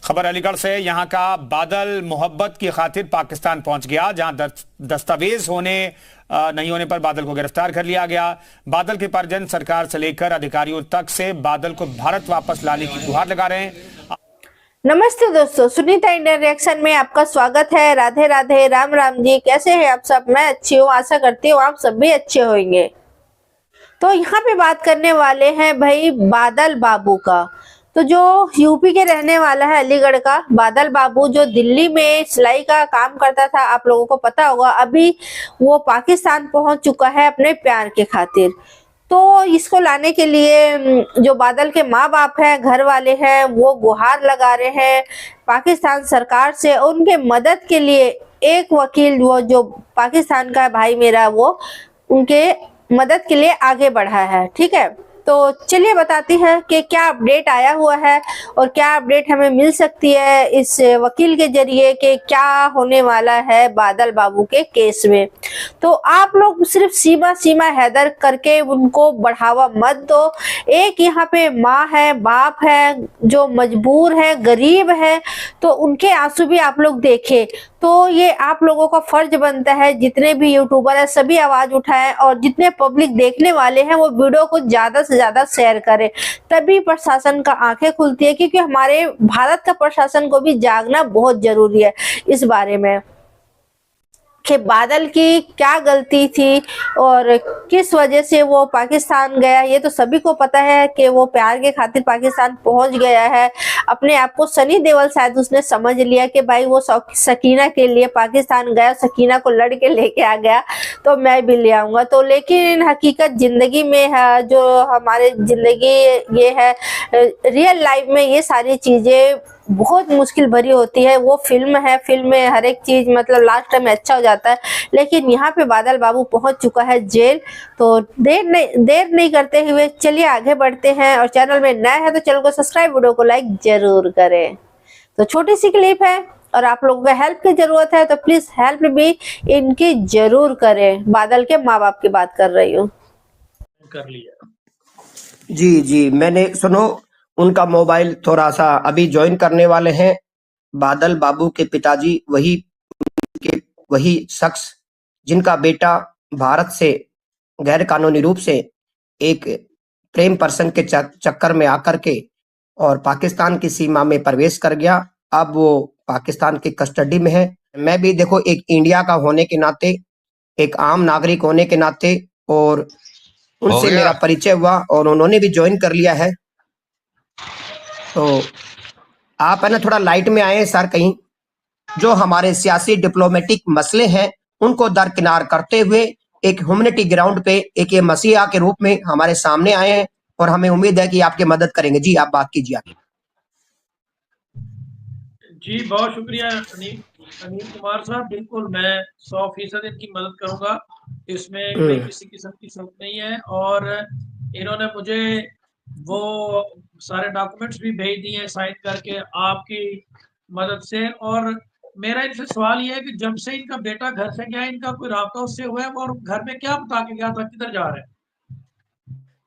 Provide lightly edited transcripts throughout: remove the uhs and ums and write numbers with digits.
खबर अलीगढ़ से। यहाँ का बादल मोहब्बत की खातिर पाकिस्तान पहुंच गया, जहां दस्तावेज नहीं होने पर बादल को गिरफ्तार कर लिया गया। बादल के परिजन सरकार से लेकर अधिकारियों तक से बादल को भारत वापस लाने की गुहार लगा रहे हैं। नमस्ते दोस्तों, सुनीता इंडियन रिएक्शन में आपका स्वागत है। राधे राधे, राम राम जी। कैसे हैं आप सब? मैं अच्छी हूँ, आशा करती हूँ आप सब भी अच्छे होंगे। तो यहाँ पे बात करने वाले हैं भाई बादल बाबू का। तो जो यूपी के रहने वाला है, अलीगढ़ का बादल बाबू, जो दिल्ली में सिलाई का काम करता था, आप लोगों को पता होगा। अभी वो पाकिस्तान पहुंच चुका है अपने प्यार के खातिर। तो इसको लाने के लिए जो बादल के माँ बाप हैं, घर वाले हैं, वो गुहार लगा रहे हैं पाकिस्तान सरकार से। उनके मदद के लिए एक वकील, वो जो पाकिस्तान का भाई मेरा, वो उनके मदद के लिए आगे बढ़ा है। ठीक है, तो चलिए बताती है कि क्या अपडेट आया हुआ है और क्या अपडेट हमें मिल सकती है इस वकील के जरिए कि क्या होने वाला है बादल बाबू के केस में। तो आप लोग सिर्फ सीमा हैदर करके उनको बढ़ावा मत दो। एक यहाँ पे माँ है, बाप है, जो मजबूर है, गरीब है, तो उनके आंसू भी आप लोग देखें। तो ये आप लोगों का फर्ज बनता है, जितने भी यूट्यूबर है सभी आवाज उठाएं, और जितने पब्लिक देखने वाले हैं वो वीडियो को ज्यादा से ज्यादा शेयर करें। तभी प्रशासन का आंखें खुलती है, क्योंकि हमारे भारत का प्रशासन को भी जागना बहुत जरूरी है इस बारे में कि बादल की क्या गलती थी और किस वजह से वो पाकिस्तान गया। ये तो सभी को पता है कि वो प्यार के खातिर पाकिस्तान पहुंच गया है। अपने आप को सनी देओल शायद उसने समझ लिया कि भाई वो सकीना के लिए पाकिस्तान गया, सकीना को लड़के लेके आ गया तो मैं भी ले आऊंगा। तो लेकिन हकीकत जिंदगी में है, जो हमारे जिंदगी ये है, रियल लाइफ में ये सारी चीजें बहुत मुश्किल भरी होती है। वो फिल्म है, फिल्म में हर एक चीज मतलब लास्ट में अच्छा हो जाता है, लेकिन यहाँ पे बादल बाबू पहुंच चुका है जेल। तो देर नहीं करते हुए चलिए आगे बढ़ते हैं। और चैनल में नया है तो चैनल को सब्सक्राइब, वीडियो को लाइक जरूर करें। तो छोटी सी क्लिप है और आप लोगों को हेल्प की जरूरत है, तो प्लीज हेल्प भी इनकी जरूर करें। बादल के माँ बाप की बात कर रही हूँ। कर लिया जी जी, मैंने सुनो, उनका मोबाइल थोड़ा सा अभी ज्वाइन करने वाले हैं। बादल बाबू के पिताजी वही शख्स जिनका बेटा भारत से गैर कानूनी रूप से एक प्रेम पर्सन के चक्कर में आकर के और पाकिस्तान की सीमा में प्रवेश कर गया। अब वो पाकिस्तान की कस्टडी में है। मैं भी देखो एक इंडिया का होने के नाते, एक आम नागरिक होने के नाते, और उनसे मेरा परिचय हुआ और उन्होंने भी ज्वाइन कर लिया है। तो आप है ना थोड़ा लाइट में आए सर। कहीं जो हमारे सियासी डिप्लोमेटिक मसले हैं उनको दरकिनार करते हुए एक ह्यूमैनिटी ग्राउंड पे एक ये मसीहा के रूप में हमारे सामने आए हैं, और हमें उम्मीद है कि आपकी मदद करेंगे। जी आप बात कीजिए आगे। जी बहुत शुक्रिया अनिल कुमार साहब। बिल्कुल मैं 100% इनकी मदद करूंगा, इसमें कोई किसी किस्म की शक नहीं है। और इन्होंने मुझे वो सारे डॉक्यूमेंट्स भी भेज दिए हैं साइन करके आपकी मदद से। और मेरा इनसे सवाल ये है कि जब से इनका बेटा घर से गया, इनका कोई राब्ता उससे हुआ है और घर में क्या बता के गया था, किधर जा रहे हैं?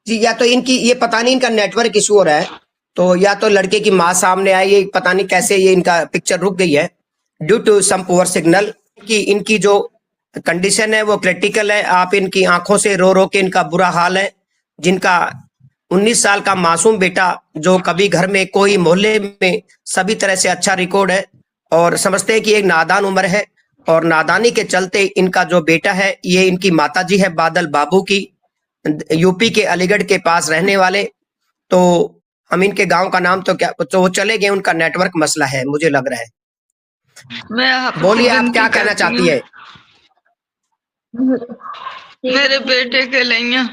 जी, या तो इनकी ये पता नहीं, इनका नेटवर्क इशू हो रहा है, तो या तो लड़के की माँ सामने आई, ये पता नहीं कैसे ये इनका पिक्चर रुक गई है due to some poor signal. कि इनकी जो कंडीशन है वो क्रिटिकल है। आप इनकी आंखों से रो रो के इनका बुरा हाल है। जिनका 19 साल का मासूम बेटा, जो कभी घर में कोई मोहल्ले में सभी तरह से अच्छा रिकॉर्ड है, और समझते हैं कि एक नादान उम्र है, और नादानी के चलते इनका जो बेटा है, ये इनकी माताजी है बादल बाबू की, यूपी के अलीगढ़ के पास रहने वाले। तो हम इनके गांव का नाम तो क्या, तो वो चले गए, उनका नेटवर्क मसला है मुझे लग रहा है। बोलिए आप क्या कहना चाहती है? मेरे बेटे के लिए,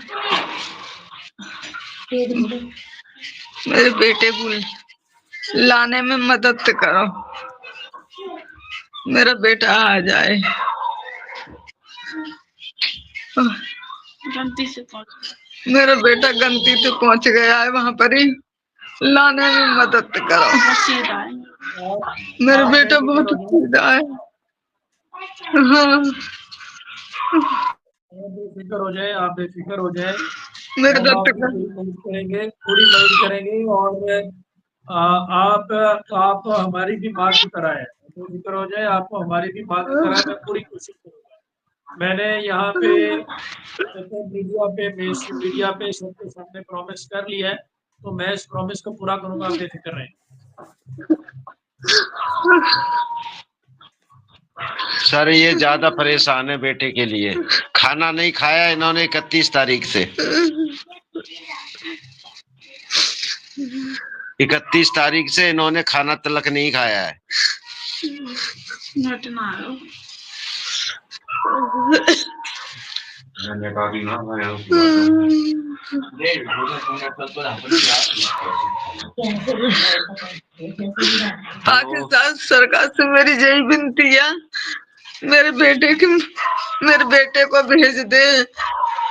मेरे बेटे को लाने में मदद करो। मेरा बेटा आ जाए। मेरा बेटा गलती से पहुंच गया है वहां पर ही, लाने में मदद करो। मेरा बेटा बहुत सीधा है। हाँ, बेफिक्र हो जाए, आप बेफिक्र हो जाए। मेरे हम आपकी पूरी मदद करेंगे, पूरी मदद करेंगे। और आप हमारी भी माँ की तरह है, तो जिक्र हो जाए, आपको हमारी भी माँ की तरह है, मैं पूरी कोशिश करूंगा। मैंने यहाँ पे मीडिया पे सबके सामने प्रॉमिस कर लिया है, तो मैं इस प्रॉमिस को पूरा करूंगा, आप बेफिक्र रहें। सर ये ज्यादा परेशान है बेटे के लिए, खाना नहीं खाया इन्होंने 31 तारीख से। 31 तारीख से इन्होंने खाना तलक नहीं खाया है। पाकिस्तान सरकार से मेरी यही विनती है, मेरे बेटे को भेज दे,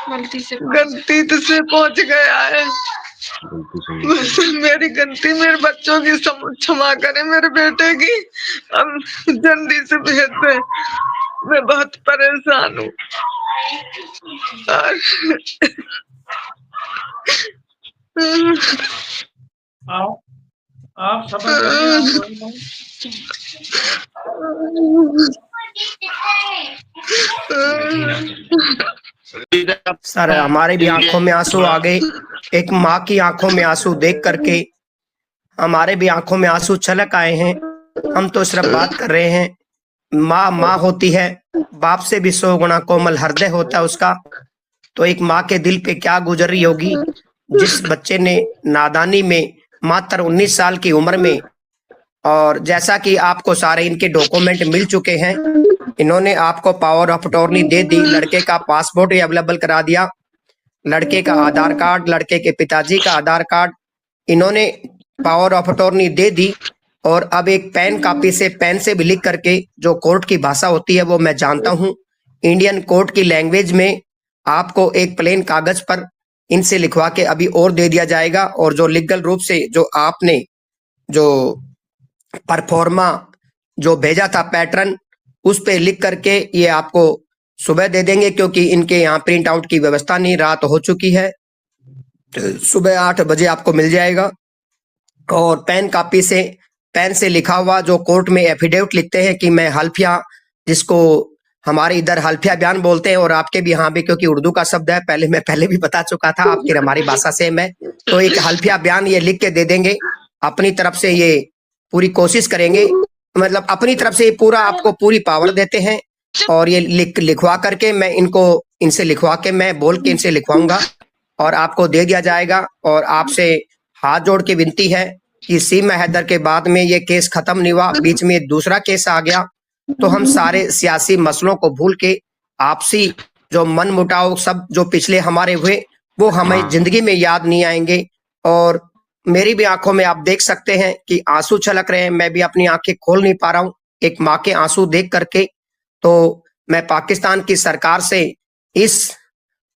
गलती से पहुंच गया है। बस मेरी गलती, मेरे बच्चों की क्षमा करें, मेरे बेटे की अब जल्दी से भेज दे, मैं बहुत परेशान हूँ। आप समझ रहे हैं? सर हमारे भी आंखों में आंसू आ गए। एक माँ की आंखों में आंसू देख करके हमारे भी आंखों में आंसू छलक आए हैं। हम तो सिर्फ बात कर रहे हैं, माँ माँ होती है, बाप से भी 100 गुना कोमल हृदय होता है उसका। तो एक माँ के दिल पे क्या गुजर रही होगी, जिस बच्चे ने नादानी में मात्र 19 साल की उम्र में, और जैसा कि आपको सारे इनके डॉक्यूमेंट मिल चुके हैं, इन्होंने आपको पावर ऑफ अटॉर्नी दे दी, लड़के का पासपोर्ट अवेलेबल करा दिया, लड़के का आधार कार्ड, लड़के के पिताजी का आधार कार्ड, इन्होंने पावर ऑफ अटॉर्नी दे दी। और अब एक पेन कॉपी से, पेन से भी लिख करके, जो कोर्ट की भाषा होती है वो मैं जानता हूँ, इंडियन कोर्ट की लैंग्वेज में आपको एक प्लेन कागज पर इनसे लिखवा के अभी और दे दिया जाएगा। और जो लीगल रूप से जो आपने जो परफॉर्मा जो भेजा था पैटर्न, उस पे लिख करके ये आपको सुबह दे देंगे, क्योंकि इनके यहाँ प्रिंट आउट की व्यवस्था नहीं, रात हो चुकी है, तो सुबह 8 बजे आपको मिल जाएगा। और पेन कॉपी से, पेन से लिखा हुआ जो कोर्ट में एफिडेविट लिखते हैं कि मैं हल्फिया, जिसको हमारे इधर हल्फिया बयान बोलते हैं और आपके भी यहाँ भी, क्योंकि उर्दू का शब्द है, मैं पहले भी बता चुका था, आपकी हमारी भाषा सेम है, तो एक हल्फिया बयान ये लिख के दे देंगे। अपनी तरफ से ये पूरी कोशिश करेंगे, मतलब अपनी तरफ से पूरा आपको पूरी पावर देते हैं। और ये लिखवा करके मैं इनसे लिखवा के, मैं बोल के इनसे लिखवाऊंगा और आपको दे दिया जाएगा। और आपसे हाथ जोड़ के विनती है कि सीमा हैदर के बाद में ये केस खत्म नहीं हुआ, बीच में दूसरा केस आ गया, तो हम सारे सियासी मसलों को भूल के आपसी जो मन मुटाव सब जो पिछले हमारे हुए, वो हमें जिंदगी में याद नहीं आएंगे। और मेरी भी आंखों में आप देख सकते हैं कि आंसू छलक रहे हैं, मैं भी अपनी आंखें खोल नहीं पा रहा हूं एक माँ के आंसू देख करके। तो मैं पाकिस्तान की सरकार से इस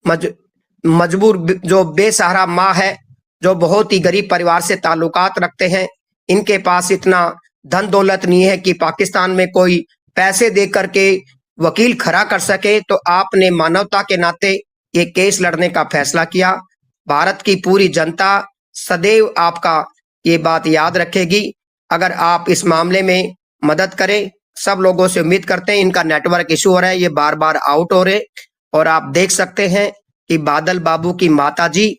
मजबूर जो बेसहारा माँ है, जो बहुत ही गरीब परिवार से ताल्लुकात रखते हैं, इनके पास इतना धन दौलत नहीं है कि पाकिस्तान में कोई पैसे दे करके वकील खड़ा कर सके, तो आपने मानवता के नाते ये केस लड़ने का फैसला किया। भारत की पूरी जनता सदैव आपका ये बात याद रखेगी, अगर आप इस मामले में मदद करें। सब लोगों से उम्मीद करते हैं, इनका नेटवर्क इशू हो रहा है, ये बार बार आउट हो रहे, और आप देख सकते हैं कि बादल बाबू की माताजी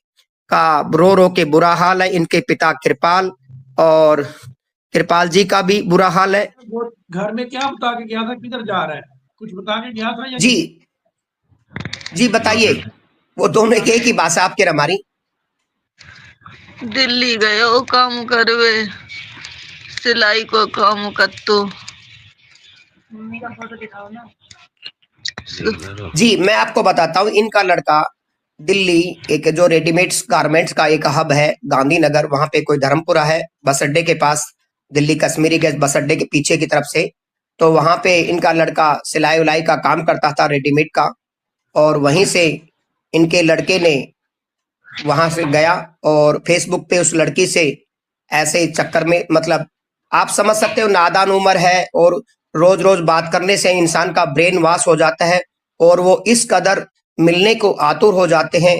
का रो रो के बुरा हाल है, इनके पिता कृपाल और कृपाल जी का भी बुरा हाल है। वो घर में क्या बता के गया था, किधर जा रहा है, कुछ बता के गया था या जी बताइए, वो दोनों एक ही भाषा आपके हमारी। दिल्ली गए हो काम करवे, सिलाई को काम करतो। मम्मी का फोटो दिखाओ ना। जी मैं आपको बताता हूँ, इनका लड़का दिल्ली एक जो रेडीमेड्स गारमेंट्स का एक हब है गांधीनगर, वहां पे कोई धर्मपुरा है बस अड्डे के पास, दिल्ली कश्मीरी गैस बस अड्डे के पीछे की तरफ से, तो वहां पे इनका लड़का सिलाई उलाई का काम करता था रेडीमेड का। और वहीं से इनके लड़के ने वहां से गया और फेसबुक पे उस लड़की से ऐसे चक्कर में, मतलब आप समझ सकते हो, नादान उम्र है और रोज रोज बात करने से इंसान का ब्रेन वॉश हो जाता है और वो इस कदर मिलने को आतुर हो जाते हैं।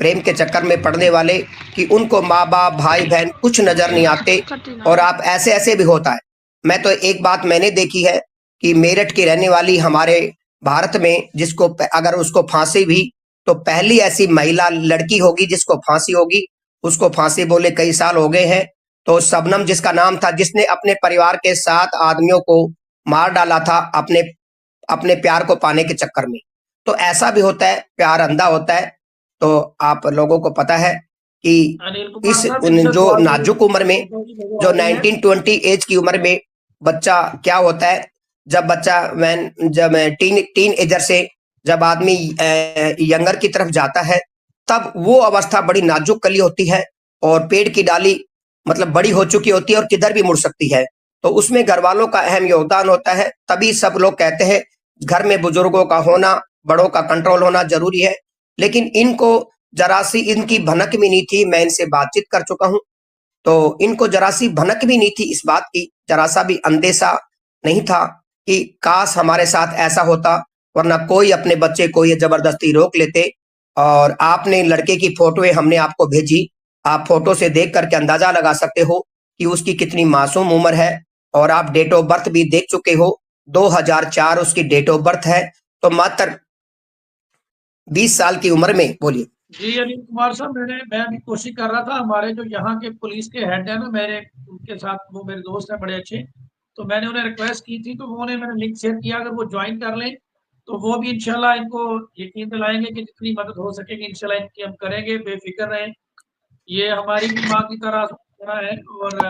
प्रेम के चक्कर में पड़ने वाले कि उनको माँ बाप भाई बहन कुछ नजर नहीं आते, और आप ऐसे ऐसे भी होता है। मैं तो एक बात मैंने देखी है कि मेरठ की रहने वाली हमारे भारत में जिसको अगर उसको फांसी भी तो पहली ऐसी महिला लड़की होगी जिसको फांसी होगी। उसको फांसी बोले कई साल हो गए हैं। तो शबनम जिसका नाम था, जिसने अपने परिवार के 7 आदमियों को मार डाला था अपने अपने प्यार को पाने के चक्कर में। तो ऐसा भी होता है, प्यार अंधा होता है। तो आप लोगों को पता है कि अनिल कुमार इस साहब, इनसे जो सवाल नाजुक उम्र में, जो आ रही है। 19-20 एज की उम्र में बच्चा क्या होता है, जब बच्चा जब टीन एजर से जब आदमी यंगर की तरफ जाता है, तब वो अवस्था बड़ी नाजुक कली होती है और पेड़ की डाली मतलब बड़ी हो चुकी होती है और किधर भी मुड़ सकती है। तो उसमें घर वालों का अहम योगदान होता है। तभी सब लोग कहते हैं घर में बुजुर्गों का होना, बड़ों का कंट्रोल होना जरूरी है। लेकिन इनको जरा सी इनकी भनक भी नहीं थी। मैं इनसे बातचीत कर चुका हूं, तो इनको जरा सी भनक भी नहीं थी इस बात की, जरा सा भी अंदेशा नहीं था कि काश हमारे साथ ऐसा होता, वरना कोई अपने बच्चे को ये जबरदस्ती रोक लेते। और आपने लड़के की फोटोएं हमने आपको भेजी, आप फोटो से देख करके अंदाजा लगा सकते हो कि उसकी कितनी मासूम उम्र है। और आप डेट ऑफ बर्थ भी देख चुके हो, 2004 उसकी डेट ऑफ बर्थ है। तो मात्र 20 साल की उम्र में। बोलिए जी अनिल कुमार साहब, मैं भी कोशिश कर रहा था, हमारे जो यहाँ के पुलिस के हेड है ना, मेरे उनके साथ, वो मेरे दोस्त हैं बड़े अच्छे, तो मैंने उन्हें रिक्वेस्ट की थी, तो उन्होंने मैंने लिंक शेयर किया, अगर वो ज्वाइन कर लें तो वो भी इंशाल्लाह इनको यकीन दिलाएंगे कि जितनी मदद हो सकेगी इंशाल्लाह इनकी हम करेंगे, बेफिक्र रहें। ये हमारी भी माँ की तरह है, और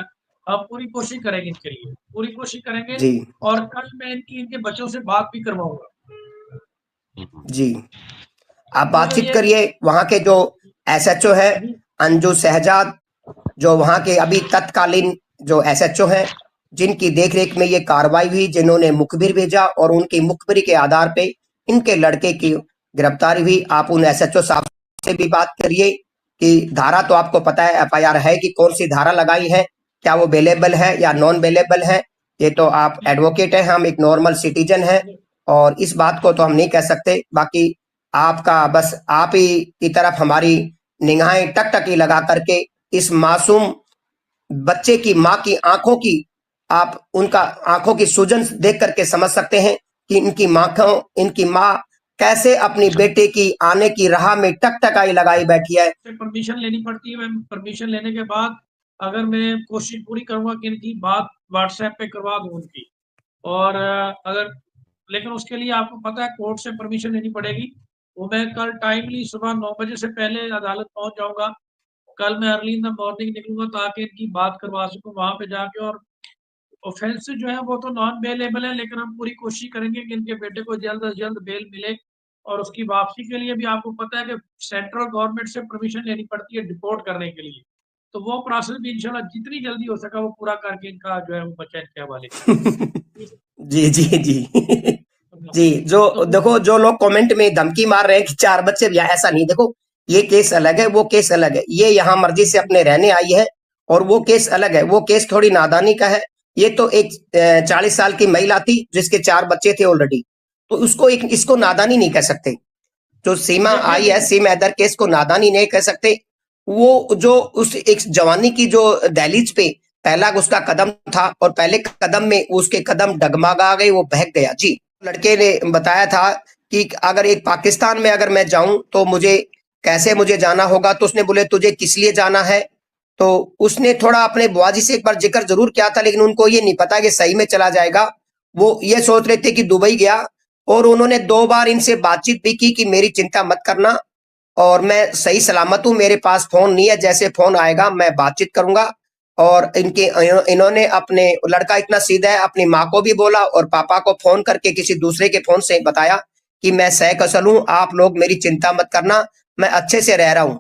हम पूरी कोशिश करेंगे इनके लिए, पूरी कोशिश करेंगे। जी और कल मैं इनके बच्चों से बात भी करवाऊंगा। जी, आप तो जो बातचीत ये करिए। वहां के जो एसएचओ है अंजू शहजाद, जो वहां के अभी तत्कालीन जो एसएचओ हैं, जिनकी देखरेख में ये कार्रवाई हुई, जिन्होंने मुखबिर भेजा और उनकी मुखबिरी के आधार पे इनके लड़के की गिरफ्तारी हुई। आप उन एसएचओ साहब से भी बात करिए कि धारा तो आपको पता है, एफआईआर है कि कौन सी धारा लगाई है, क्या वो बेलेबल है या नॉन बेलेबल है। ये तो आप एडवोकेट है, हम एक नॉर्मल सिटीजन है, और इस बात को तो हम नहीं कह सकते। बाकी आपका बस आप ही की तरफ हमारी निगाहें टकटकी लगा करके इस मासूम बच्चे की माँ की आंखों की, आप उनका आंखों की सूजन देख करके समझ सकते हैं कि इनकी माँ कैसे अपनी बेटे की आने की राह में टकटकाई लगाई बैठी है। परमिशन लेनी पड़ती है। मैं परमिशन लेने के बाद अगर मैं कोशिश पूरी करूंगा कि इनकी बात व्हाट्सएप पे करवा दूं उनकी, और अगर, लेकिन उसके लिए आपको पता है कोर्ट से परमिशन लेनी पड़ेगी। वो मैं कल टाइमली सुबह 9 बजे से पहले अदालत पहुंच जाऊंगा। कल मैं अर्ली इन द मॉर्निंग निकलूंगा ताकि इनकी बात करवा सकूं वहां पे जाके। और ऑफेंस जो है वो तो नॉन बेलेबल है, लेकिन हम पूरी कोशिश करेंगे कि इनके बेटे को जल्द से जल्द बेल मिले। और उसकी वापसी के लिए भी आपको पता है कि सेंट्रल गवर्नमेंट से परमिशन लेनी पड़ती है डिपोर्ट करने के लिए। तो वो प्रोसेस भी इंशाल्लाह जितनी जल्दी हो सका वो पूरा करके इनका जो है वो बच्चा इनके हवाले जी जी जी जी, जो देखो जो लोग कमेंट में धमकी मार रहे हैं कि 4 बच्चे भी, ऐसा नहीं। देखो ये केस अलग है, वो केस अलग है। ये यहाँ मर्जी से अपने रहने आई है, और वो केस अलग है। वो केस थोड़ी नादानी का है। ये तो एक 40 साल की महिला थी जिसके 4 बच्चे थे ऑलरेडी, तो उसको इसको नादानी नहीं कह सकते। जो सीमा आई है, सीमा हैदर केस को नादानी नहीं कह सकते। वो जो उस एक जवानी की जो दहलीज पे पहला उसका कदम था, और पहले कदम में उसके कदम डगमगा गए, वो बहक गया। जी, लड़के ने बताया था कि अगर एक पाकिस्तान में अगर मैं जाऊं तो मुझे कैसे मुझे जाना होगा। तो उसने बोले तुझे किस लिए जाना है। तो उसने थोड़ा अपने बुआजी से एक बार जिक्र जरूर किया था, लेकिन उनको ये नहीं पता कि सही में चला जाएगा। वो ये सोच रहे थे कि दुबई गया, और उन्होंने 2 बार इनसे बातचीत भी की कि मेरी चिंता मत करना, और मैं सही सलामत हूं, मेरे पास फोन नहीं है, जैसे फोन आएगा मैं बातचीत करूंगा। और इन्होंने अपने, लड़का इतना सीधा है, अपनी माँ को भी बोला और पापा को फोन करके किसी दूसरे के फोन से बताया कि मैं सहकुशल हूं, आप लोग मेरी चिंता मत करना, मैं अच्छे से रह रहा हूं।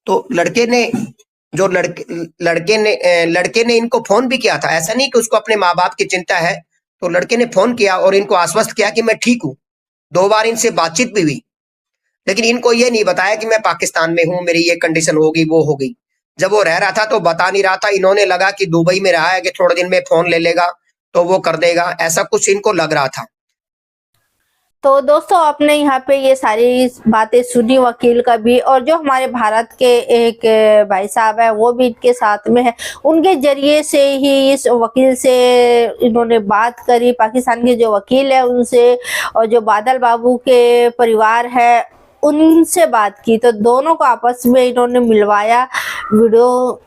तो लड़के ने इनको फोन भी किया था। ऐसा नहीं कि उसको अपने माँ बाप की चिंता है। तो लड़के ने फोन किया और इनको आश्वस्त किया कि मैं ठीक हूं। 2 बार इनसे बातचीत भी हुई, लेकिन इनको ये नहीं बताया कि मैं पाकिस्तान में हूं, मेरी ये कंडीशन होगी वो होगी। जब वो रह रहा था तो बता नहीं रहा था। इन्होंने लगा कि दुबई में रहा है कि थोड़े दिन में फोन ले लेगा तो वो कर देगा, ऐसा कुछ इनको लग रहा था। तो दोस्तों आपने यहाँ पे ये सारी बातें सुनी वकील का भी, और जो हमारे भारत के एक भाई साहब है वो भी इनके साथ में है, उनके जरिए से ही इस वकील से इन्होंने बात करी, पाकिस्तान के जो वकील है उनसे, और जो बादल बाबू के परिवार है उनसे बात की। तो दोनों को आपस में इन्होंने मिलवाया वीडियो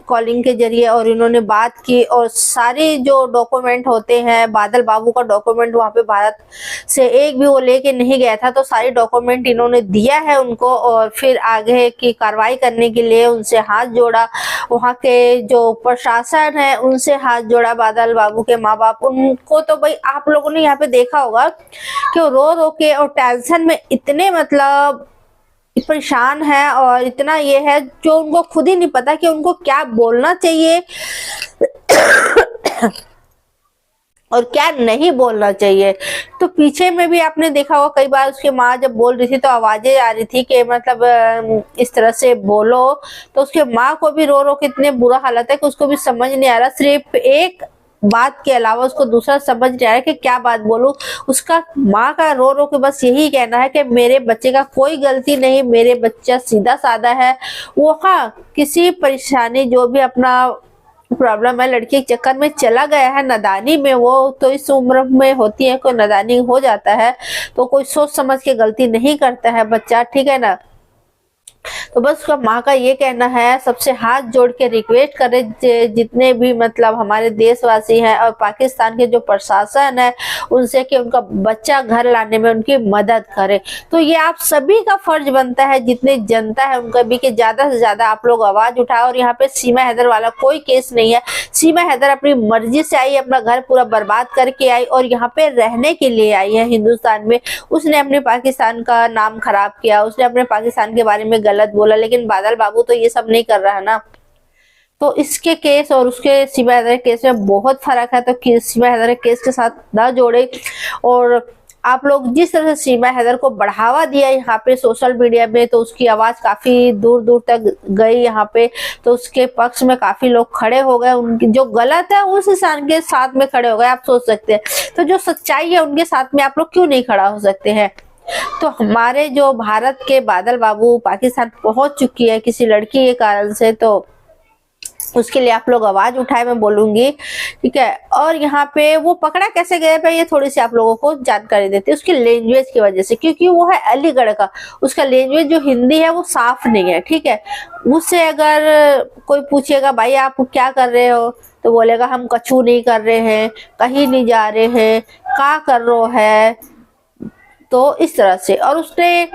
कॉलिंग के जरिए, और इन्होंने बात की, और सारे जो डॉक्यूमेंट होते हैं, बादल बाबू का डॉक्यूमेंट वहां पे भारत से एक भी वो लेके नहीं गया था, तो सारे डॉक्यूमेंट इन्होंने दिया है उनको, और फिर आगे की कार्रवाई करने के लिए उनसे हाथ जोड़ा। वहां के जो प्रशासन है उनसे हाथ जोड़ा, बादल बाबू के माँ बाप, उनको तो भाई आप लोगों ने यहाँ पे देखा होगा कि वो रो रो के और टेंशन में इतने मतलब परेशान है, और इतना ये है जो उनको खुद ही नहीं पता कि उनको क्या बोलना चाहिए और क्या नहीं बोलना चाहिए। तो पीछे में भी आपने देखा होगा कई बार उसकी माँ जब बोल रही थी तो आवाजें आ रही थी कि मतलब इस तरह से बोलो, तो उसके माँ को भी रो रो के इतने बुरा हालत है कि उसको भी समझ नहीं आ रहा, सिर्फ एक बात के अलावा उसको दूसरा समझ नहीं आ रहा कि क्या बात बोलूं। उसका माँ का रो रो के बस यही कहना है कि मेरे बच्चे का कोई गलती नहीं, मेरे बच्चा सीधा साधा है, वो हाँ किसी परेशानी जो भी अपना प्रॉब्लम है लड़की के चक्कर में चला गया है नादानी में, वो तो इस उम्र में होती है, कोई नादानी हो जाता है तो कोई सोच समझ के गलती नहीं करता है बच्चा, ठीक है ना। तो बस उसका माँ का ये कहना है, सबसे हाथ जोड़ के रिक्वेस्ट करे जितने भी मतलब हमारे देशवासी हैं और पाकिस्तान के जो प्रशासन है उनसे कि उनका बच्चा घर लाने में उनकी मदद करे। तो ये आप सभी का फर्ज बनता है, जितने जनता है उनका भी, कि ज्यादा से ज्यादा आप लोग आवाज उठाओ। और यहाँ पे सीमा हैदर वाला कोई केस नहीं है, सीमा हैदर अपनी मर्जी से आई, अपना घर पूरा बर्बाद करके आई और यहाँ पे रहने के लिए आई है हिंदुस्तान में। उसने अपने पाकिस्तान का नाम खराब किया, उसने अपने पाकिस्तान के बारे में गलत बोला, लेकिन बादल बाबू तो ये सब नहीं कर रहा है ना। तो इसके केस और उसके सीमा हैदर केस में बहुत फर्क है, तो सीमा हैदर केस के साथ ना जोड़े। और आप लोग जिस तरह से सीमा हैदर को बढ़ावा दिया यहाँ पे सोशल मीडिया में, तो उसकी आवाज काफी दूर दूर तक गई यहाँ पे, तो उसके पक्ष में काफी लोग खड़े हो गए, उनकी जो गलत है उस इंसान के साथ में खड़े हो गए। आप सोच सकते हैं, तो जो सच्चाई है उनके साथ में आप लोग क्यों नहीं खड़ा हो सकते हैं। तो हमारे जो भारत के बादल बाबू पाकिस्तान पहुंच चुकी है किसी लड़की के कारण से, तो उसके लिए आप लोग आवाज उठाए, मैं बोलूंगी, ठीक है। और यहाँ पे वो पकड़ा कैसे गए पे ये थोड़ी सी आप लोगों को जानकारी देती है, उसकी लैंग्वेज की वजह से, क्योंकि वो है अलीगढ़ का, उसका लैंग्वेज जो हिंदी है वो साफ नहीं है, ठीक है। उससे अगर कोई पूछेगा भाई आप क्या कर रहे हो, तो बोलेगा हम कछु नहीं कर रहे हैं, कहीं नहीं जा रहे हैं, क्या कर रो है, तो इस तरह से। और उसने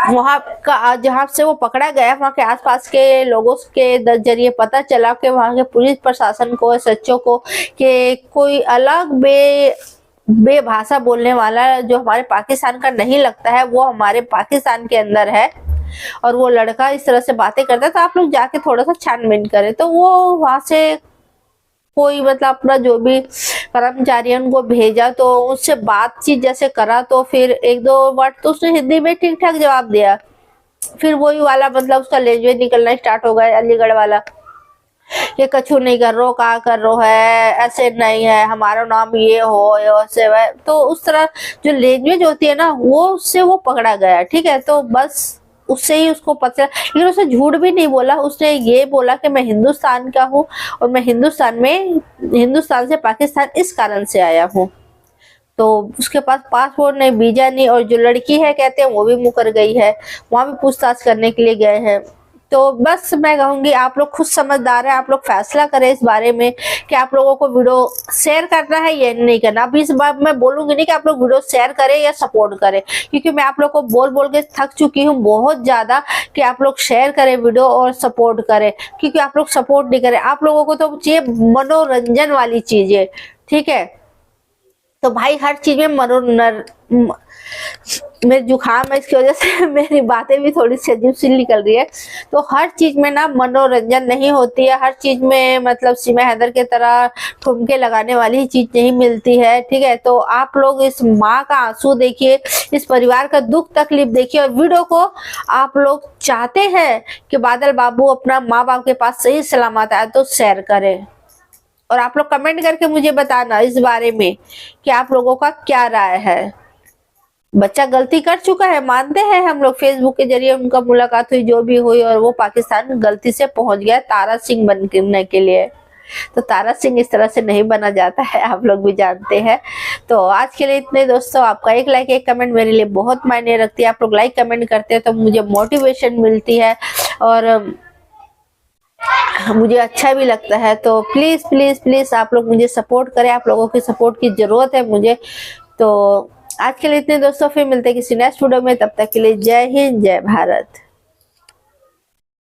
वहां का जहां से वो पकड़ा गया वहां के आसपास के लोगों के जरिए पता चला कि वहां के पुलिस प्रशासन को, सच्चों को, कि कोई अलग बेभाषा बोलने वाला जो हमारे पाकिस्तान का नहीं लगता है वो हमारे पाकिस्तान के अंदर है, और वो लड़का इस तरह से बातें करता है। तो आप लोग जाके थोड़ा सा छानबीन करें। तो वो वहां से कोई मतलब अपना जो भी कर्मचारी है उनको भेजा, तो उससे बातचीत जैसे करा, तो फिर एक दो वर्ड तो उसने हिंदी में ठीक ठाक जवाब दिया, फिर वही वाला मतलब उसका लैंग्वेज निकलना स्टार्ट हो गया अलीगढ़ वाला, ये कछु नहीं कर रो, क्या कर रो है, ऐसे नहीं है, हमारा नाम ये हो ऐसे है। तो उस तरह जो लैंग्वेज होती है ना वो उससे वो पकड़ा गया, ठीक है। तो बस उससे ही उसको पता, लेकिन उसने झूठ भी नहीं बोला, उसने ये बोला कि मैं हिंदुस्तान का हूँ और मैं हिंदुस्तान से पाकिस्तान इस कारण से आया हूँ। तो उसके पास पासपोर्ट नहीं, वीजा नहीं, और जो लड़की है कहते हैं वो भी मुकर गई है, वहां भी पूछताछ करने के लिए गए हैं। तो बस मैं कहूंगी आप लोग खुद समझदार है, आप लोग फैसला करें इस बारे में कि आप लोगों को वीडियो शेयर करना है या नहीं करना। अभी इस बार मैं बोलूंगी नहीं कि आप लोग वीडियो शेयर करें या सपोर्ट करें, क्योंकि मैं आप लोग को बोल बोल के थक चुकी हूँ बहुत ज्यादा कि आप लोग शेयर करें वीडियो और सपोर्ट करें, क्योंकि आप लोग सपोर्ट नहीं करें। आप लोगों को तो चाहिए मनोरंजन वाली चीजें, ठीक है। तो भाई हर चीज में मेरे जुकाम है, इसकी वजह से मेरी बातें भी थोड़ी सी अजीब सी निकल रही है। तो हर चीज में ना मनोरंजन नहीं होती है, हर चीज में मतलब सीमा हैदर के तरह ठुमके लगाने वाली चीज नहीं मिलती है, ठीक है। तो आप लोग इस माँ का आंसू देखिए, इस परिवार का दुख तकलीफ देखिए, और वीडियो को आप लोग चाहते हैं कि बादल बाबू अपना माँ बाप के पास सही सलामत आए तो शेयर करें। और आप लोग कमेंट करके मुझे बताना इस बारे में कि आप लोगों का क्या राय है। बच्चा गलती कर चुका है, मानते हैं हम लोग, फेसबुक के जरिए उनका मुलाकात हुई, जो भी हुई, और वो पाकिस्तान गलती से पहुंच गया तारा सिंह बनने के लिए। तो तारा सिंह इस तरह से नहीं बना जाता है, आप लोग भी जानते हैं। तो आज के लिए इतने दोस्तों, आपका एक लाइक एक कमेंट मेरे लिए बहुत मायने रखती है। आप लोग लाइक कमेंट करते हैं तो मुझे मोटिवेशन मिलती है और मुझे अच्छा भी लगता है। तो प्लीज प्लीज प्लीज आप लोग मुझे सपोर्ट करें, आप लोगों की सपोर्ट की जरूरत है मुझे। तो आज के लिए इतने दोस्तों, फिर मिलते हैं किसी नेक्स्ट वीडियो में, तब तक के लिए जय हिंद जय भारत।